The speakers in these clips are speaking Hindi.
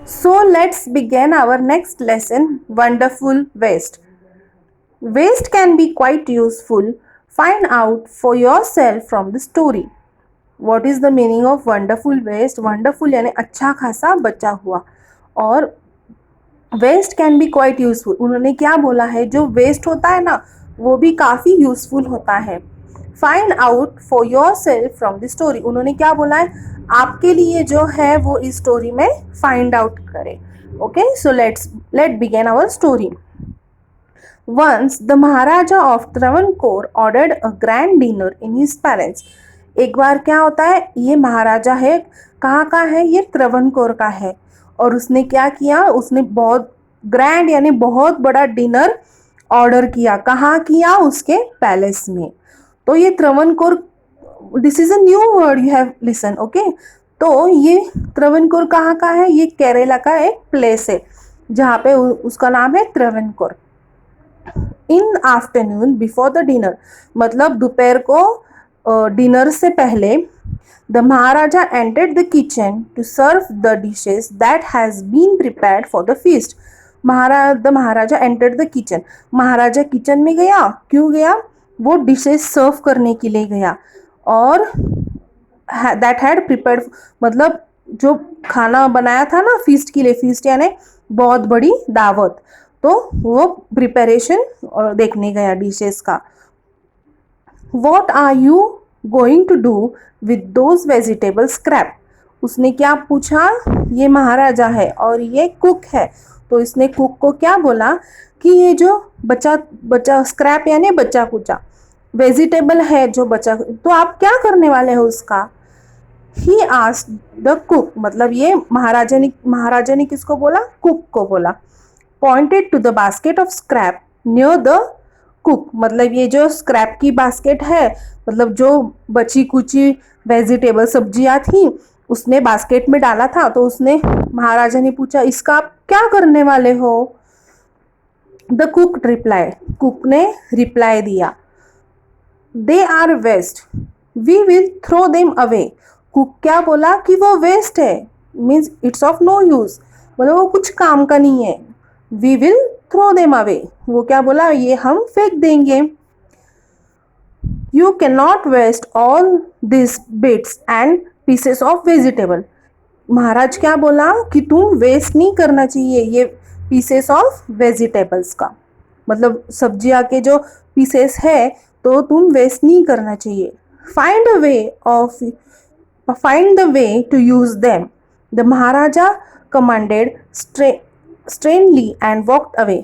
So let's begin our next lesson, Wonderful Waste. Waste can be quite useful. Find out for yourself from the story. What is the meaning of wonderful waste? Wonderful यानी अच्छा खासा बचा हुआ, और waste can be quite useful, उन्होंने क्या बोला है, जो वेस्ट होता है ना वो भी काफ़ी यूजफुल होता है. Find out for your self from the story, उन्होंने क्या बोला है, आपके लिए जो है वो इस स्टोरी में फाइंड आउट करें. Okay, so let begin our story. Once the Maharaja of Travancore ordered a grand dinner in his palace. एक बार क्या होता है, ये महाराजा है, कहाँ का है, ये त्रवनकोर का है, और उसने क्या किया, उसने बहुत ग्रैंड यानी बहुत बड़ा डिनर ऑर्डर किया. कहाँ किया, उसके पैलेस में. तो ये Travancore, this is a new word you have listen. Okay, तो ये त्रवनकोर कहाँ का है, ये केरला का एक प्लेस है जहाँ पे उसका नाम है Travancore. In afternoon before the dinner, मतलब दोपहर को डिनर से पहले, the Maharaja entered the kitchen to serve the dishes that has been prepared for the feast. The Maharaja entered the kitchen, Maharaja kitchen में गया. क्यों गया, वो डिशेस सर्व करने के लिए गया. और दैट हैड प्रिपेयर्ड, मतलब जो खाना बनाया था ना फीस्ट के लिए, फीस्ट यानी बहुत बड़ी दावत, तो वो प्रिपरेशन देखने गया डिशेस का. What are you going to do with those vegetable scrap, उसने क्या पूछा, ये महाराजा है और ये कुक है, तो इसने कुक को क्या बोला कि ये जो बचा स्क्रैप यानी बचा कुचा वेजिटेबल है जो बचा, तो आप क्या करने वाले हो उसका. ही आस्क्ड द कुक, मतलब ये महाराजा ने किसको बोला, कुक को बोला. Pointed to the basket of scrap near the cook, मतलब ये जो स्क्रैप की बास्केट है, मतलब जो बची कुची वेजिटेबल सब्जियां थी उसने बास्केट में डाला था, तो उसने महाराजा ने पूछा इसका आप क्या करने वाले हो. द कुक रिप्लाई, कुक ने रिप्लाई दिया, they are waste, we will throw them away. Cook क्या बोला कि वो वेस्ट है, means it's of no use, मतलब वो कुछ काम का नहीं है. We will throw them away, वो क्या बोला, ये हम फेंक देंगे. You can not waste all this bits and pieces of vegetable. Maharaj क्या बोला कि तुम वेस्ट नहीं करना चाहिए ये पीसेस ऑफ वेजिटेबल्स का, मतलब सब्जियां के जो पीसेस है तो तुम वेस्ट नहीं करना चाहिए. Find the way to use them, the Maharaja commanded sternly and walked away.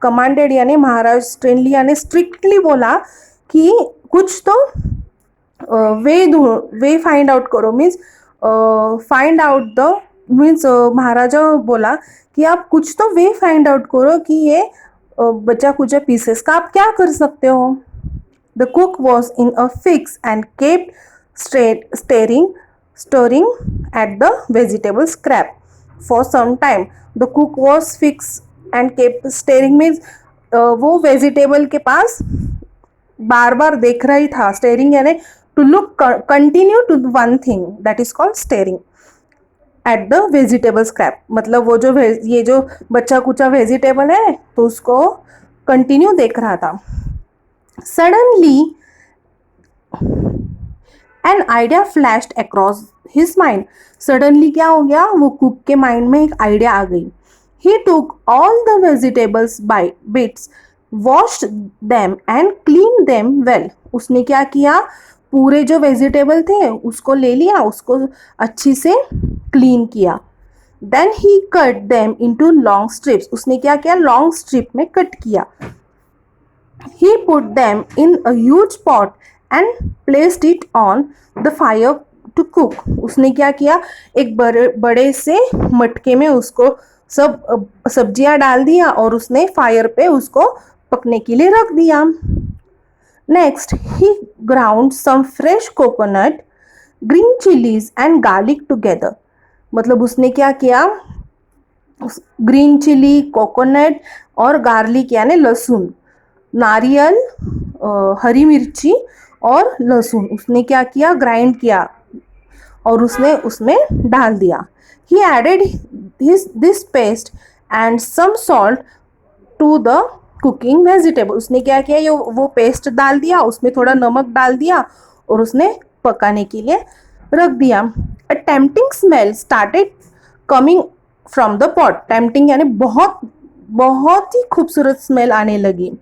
Commanded यानी महाराज, स्ट्रेनली यानी स्ट्रिक्टली बोला कि कुछ तो वे फाइंड आउट करो, means find out the, means Maharaja बोला कि आप कुछ तो वे फाइंड आउट करो कि ये बचा कुचा पीसेस का आप क्या कर सकते हो. The cook was in a fix and kept storing at the vegetable scrap for some time. The cook was fix and kept staring, means वो वेजिटेबल के पास बार बार देख रहा ही था. स्टेरिंग यानी to look continue to one thing, that is called staring at the vegetable scrap, मतलब वो जो ये जो बच्चा कुचा वेजिटेबल है तो उसको कंटिन्यू देख रहा था. Suddenly an idea flashed across his mind, suddenly क्या हो गया, वो कुक के माइंड में एक आइडिया आ गई. He took all the vegetables by bits, washed them and clean them well. उसने क्या किया, पूरे जो वेजिटेबल थे उसको ले लिया, उसको अच्छी से क्लीन किया. Then he cut them into long strips, उसने क्या किया, लॉन्ग स्ट्रिप में कट किया. He put them in a huge pot and placed it on the fire to cook. उसने क्या किया, एक बड़े से मटके में उसको सब सब्जियां डाल दिया और उसने फायर पे उसको पकने के लिए रख दिया. Next he ground some fresh coconut, green chillies and garlic together, मतलब उसने क्या किया, ग्रीन चिली, कोकोनट और गार्लिक यानी लहसुन, नारियल, हरी मिर्ची और लहसुन, उसने क्या किया, ग्राइंड किया और उसने उसमें डाल दिया. He added this paste and some salt to the cooking vegetable. उसने क्या किया, ये वो पेस्ट डाल दिया, उसमें थोड़ा नमक डाल दिया और उसने पकाने के लिए रख दिया. A tempting smell started coming from the pot. Tempting यानी बहुत बहुत ही खूबसूरत स्मेल आने लगी.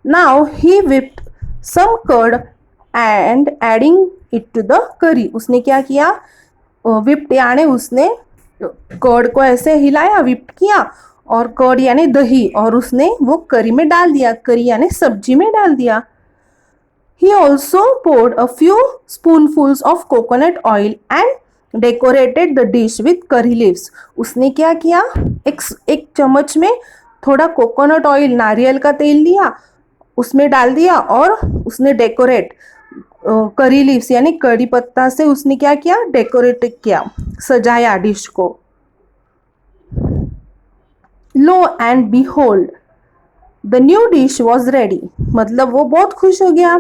Now he whipped some curd and adding it to the curry. उसने क्या किया, विप्ड यानी उसने कर्ड को ऐसे हिलाया, विप्ड किया, और कर्ड यानी दही, और उसने वो करी में डाल दिया. करी यानी सब्जी में डाल दिया. He also poured a few spoonfuls of coconut oil and decorated the dish with curry leaves. उसने क्या किया, एक चम्मच में थोड़ा कोकोनट ऑयल, नारियल का तेल लिया, उसमें डाल दिया और उसने डेकोरेट करी लीव्स यानी करी पत्ता से उसने क्या किया, डेकोरेट किया, सजाया डिश को. Lo and behold, the new dish was ready. मतलब वो बहुत खुश हो गया,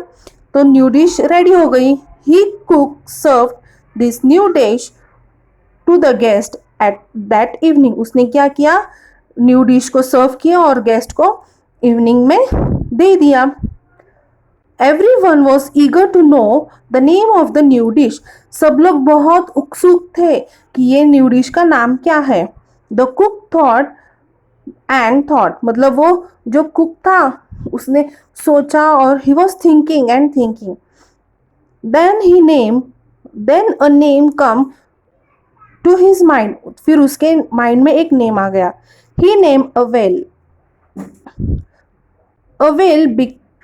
तो न्यू डिश रेडी हो गई. He cook serve this new dish to the guest at that evening. उसने क्या किया, न्यू डिश को सर्व किया और गेस्ट को इवनिंग में दे दिया. Everyone was eager to know the name of the new dish. सब लोग बहुत उत्सुक थे कि ये न्यू डिश का नाम क्या है. The cook thought and thought, मतलब वो जो कुक था उसने सोचा और he was thinking and thinking. Then a name came to his mind. फिर उसके माइंड में एक नेम आ गया. ही नेम अवेल. अवेल,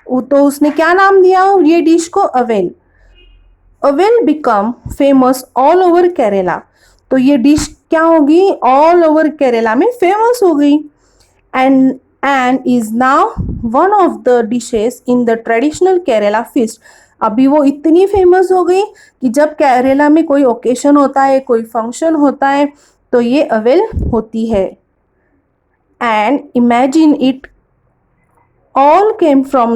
तो उसने क्या नाम दिया ये डिश को, avail. Avail become famous all over Kerala. तो ये डिश क्या होगी, ऑल ओवर केरला में फेमस हो गई. and is now one of the dishes in the traditional Kerala feast. अभी वो इतनी फेमस हो गई कि जब केरला में कोई ओकेशन होता है, कोई फंक्शन होता है, तो ये अवेल होती है. And imagine it all came from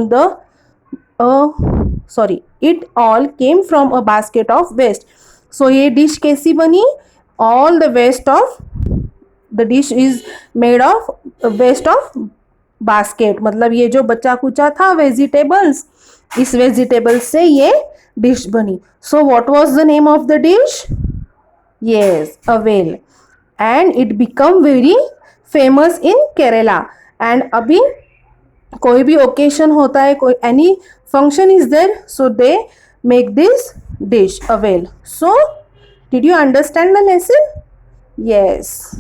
it all came from a basket of waste. So ये डिश कैसी बनी, all the waste of the dish is made of waste of basket. मतलब ये जो बचा कुचा था वेजिटेबल्स, इस वेजिटेबल से ये डिश बनी. So what was the name of the dish? Yes, avail. And it become very famous in Kerala. And अभी कोई भी ओकेशन होता है, कोई any function is there, so they make this dish avial. So did you understand the lesson? Yes.